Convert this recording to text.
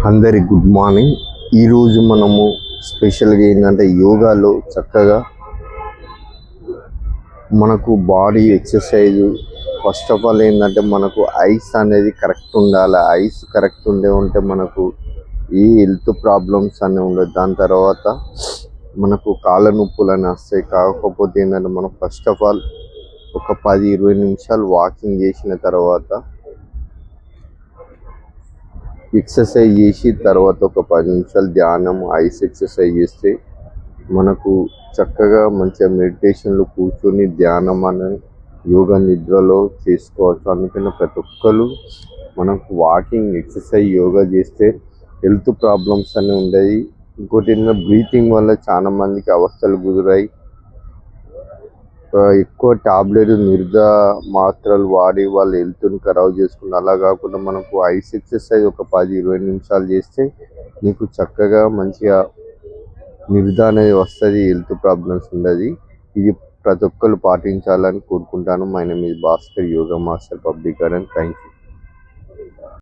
అందరికి good morning. ఈరోజు మనము స్పెషల్గా ఏంటంటే యోగాలో చక్కగా మనకు body exercise. First of all ఏంటంటే మనకు ఐస్ అనేది కరెక్ట్ ఉండాలి. ఐస్ కరెక్ట్ ఉంటే మనకు ఏ హెల్త్ ప్రాబ్లమ్స్ అనేవి ఉండదు. దాని తర్వాత మనకు కాళ్ళ నొప్పులు అని వస్తాయి. కాకపోతే ఏంటంటే మనం ఫస్ట్ ఆఫ్ ఆల్ ఒక 10-20 నిమిషాలు వాకింగ్ చేసిన తర్వాత ఎక్సర్సైజ్ చేసి తర్వాత ఒక 10 నిమిషాలు ధ్యానం ఐస్ ఎక్సర్సైజ్ చేస్తే మనకు చక్కగా మంచిగా మెడిటేషన్లో కూర్చొని ధ్యానం అనే యోగా నిద్రలో చేసుకోవచ్చు. అందుకని ప్రతి ఒక్కరు మనకు వాకింగ్ ఎక్సర్సైజ్ యోగా చేస్తే హెల్త్ ప్రాబ్లమ్స్ అన్నీ ఉండవు. ఇంకోటి ఏంటంటే బ్రీతింగ్ వల్ల చాలా మందికి అవస్థలు గురై ఎక్కువ టాబ్లెట్ మాత్రలు వాడి వాళ్ళ హెల్త్ని ఖరాబ్ చేసుకున్నారు. అలా కాకుండా మనకు ఐస్ ఎక్సర్సైజ్ ఒక 10-20 నిమిషాలు చేస్తే నీకు చక్కగా మంచిగా నిర్ద అనేది వస్తుంది. హెల్త్ ప్రాబ్లమ్స్ ఉండదు. ఇది ప్రతి ఒక్కరు పాటించాలని కోరుకుంటాను. My name is Bhaskar, yoga master, public garden. Thank you.